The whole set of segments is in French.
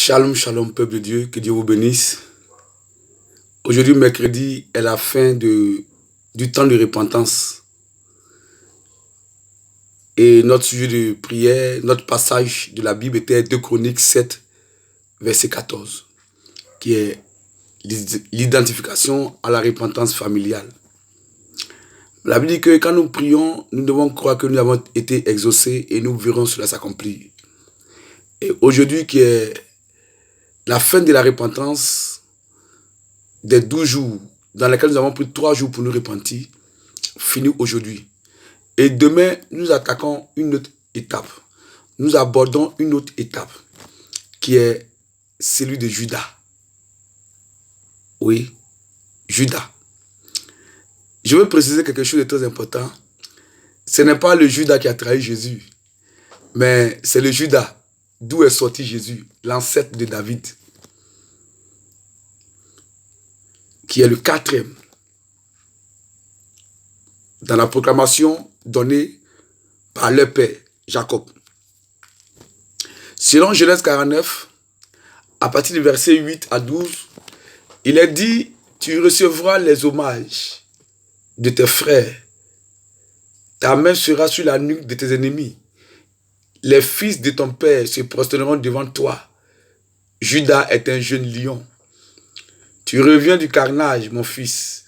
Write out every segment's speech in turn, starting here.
Shalom, shalom, peuple de Dieu, que Dieu vous bénisse. Aujourd'hui, mercredi, est la fin du temps de repentance. Et notre sujet de prière, notre passage de la Bible était 2 Chroniques 7, verset 14, qui est l'identification à la repentance familiale. La Bible dit que quand nous prions, nous devons croire que nous avons été exaucés et nous verrons cela s'accomplir. Et aujourd'hui, qui est la fin de la repentance des 12 jours, dans lesquels nous avons pris 3 jours pour nous repentir, finit aujourd'hui. Et demain, nous attaquons une autre étape. Nous abordons une autre étape, qui est celui de Judas. Oui, Judas. Je veux préciser quelque chose de très important. Ce n'est pas le Judas qui a trahi Jésus, mais c'est le Judas d'où est sorti Jésus, l'ancêtre de David, qui est le 4e dans la proclamation donnée par leur père, Jacob. Selon Genèse 49, à partir du verset 8 à 12, il est dit, tu recevras les hommages de tes frères, ta main sera sur la nuque de tes ennemis, les fils de ton père se prosterneront devant toi. Judas est un jeune lion. Tu reviens du carnage, mon fils.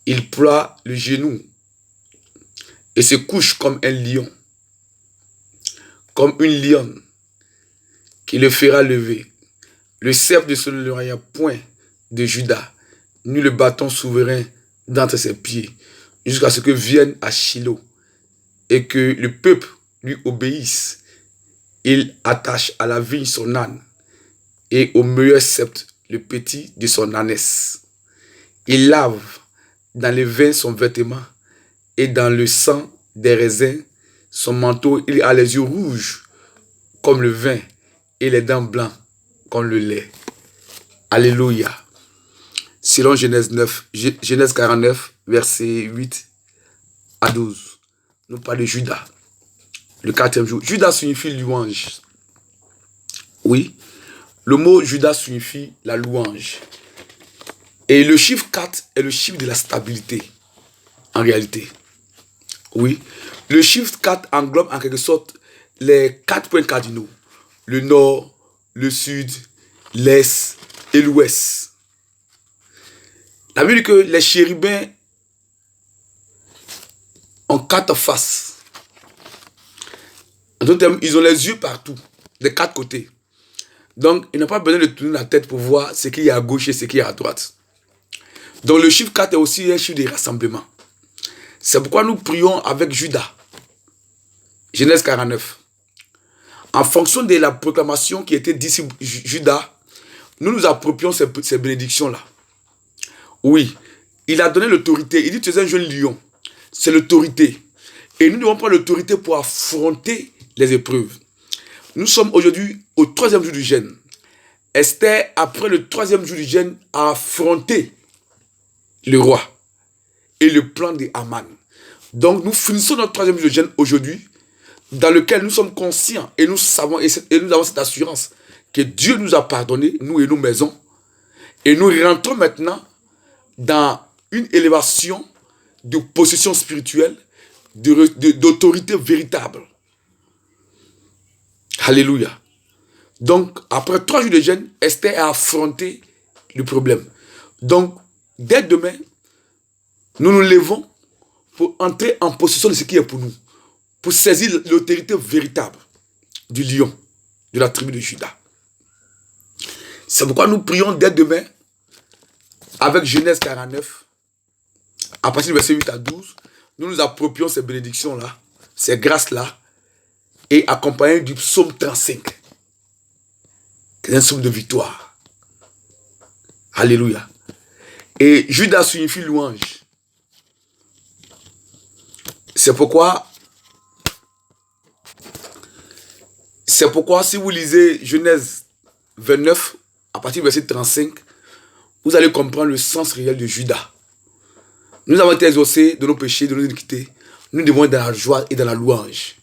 Il ploie le genou et se couche comme un lion, comme une lionne qui le fera lever. Le sceptre de son point de Judas, ni le bâton souverain d'entre ses pieds, jusqu'à ce que vienne à Shiloh et que le peuple lui obéisse. Il attache à la vigne son âne et au meilleur sceptre le petit de son ânesse. Il lave dans le vin son vêtement et dans le sang des raisins son manteau. Il a les yeux rouges comme le vin et les dents blancs comme le lait. Alléluia. Selon Genèse 49, verset 8 à 12. Nous parlons de Judas, le 4e jour. Judas signifie louange. Oui, le mot Judas signifie la louange. Et le chiffre 4 est le chiffre de la stabilité, en réalité. Oui, le chiffre 4 englobe en quelque sorte les 4 points cardinaux. Le nord, le sud, l'est et l'ouest. La Bible dit que les chérubins ont 4 faces. En d'autres termes, ils ont les yeux partout, des 4 côtés. Donc, il n'a pas besoin de tourner la tête pour voir ce qu'il y a à gauche et ce qu'il y a à droite. Donc, le chiffre 4 est aussi un chiffre de rassemblement. C'est pourquoi nous prions avec Judas. Genèse 49. En fonction de la proclamation qui était d'ici Judas, nous nous approprions ces bénédictions-là. Oui, il a donné l'autorité. Il dit, tu es un jeune lion. C'est l'autorité. Et nous devons prendre l'autorité pour affronter les épreuves. Nous sommes aujourd'hui au 3e jour du jeûne. Esther, après le 3e jour du jeûne, a affronté le roi et le plan de Haman. Donc nous finissons notre 3e jour de jeûne aujourd'hui, dans lequel nous sommes conscients et nous savons et nous avons cette assurance que Dieu nous a pardonné, nous et nos maisons. Et nous rentrons maintenant dans une élévation de possession spirituelle, d'autorité véritable. Alléluia. Donc, après 3 jours de jeûne, Esther a affronté le problème. Donc, dès demain, nous nous levons pour entrer en possession de ce qui est pour nous. Pour saisir l'autorité véritable du lion, de la tribu de Judas. C'est pourquoi nous prions dès demain, avec Genèse 49, à partir du verset 8 à 12, nous nous approprions ces bénédictions-là, ces grâces-là, et accompagné du psaume 35, qui est un psaume de victoire. Alléluia. Et Judas signifie louange. C'est pourquoi, si vous lisez Genèse 29, à partir du verset 35, vous allez comprendre le sens réel de Judas. Nous avons été exaucés de nos péchés, de nos iniquités. Nous devons être dans la joie et dans la louange,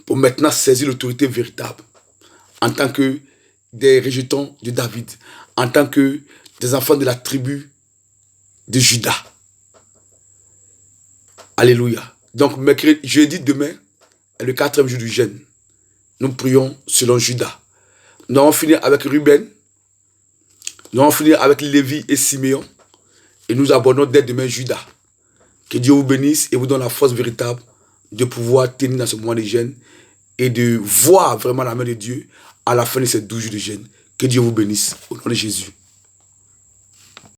pour maintenant saisir l'autorité véritable en tant que des rejetons de David, en tant que des enfants de la tribu de Juda. Alléluia. Donc, jeudi demain est le 4e jour du jeûne. Nous prions selon Juda. Nous allons finir avec Ruben. Nous allons finir avec Lévi et Siméon. Et nous abordons dès demain Juda. Que Dieu vous bénisse et vous donne la force véritable de pouvoir tenir dans ce moment de jeûne et de voir vraiment la main de Dieu à la fin de ces 12 jours de jeûne. Que Dieu vous bénisse au nom de Jésus.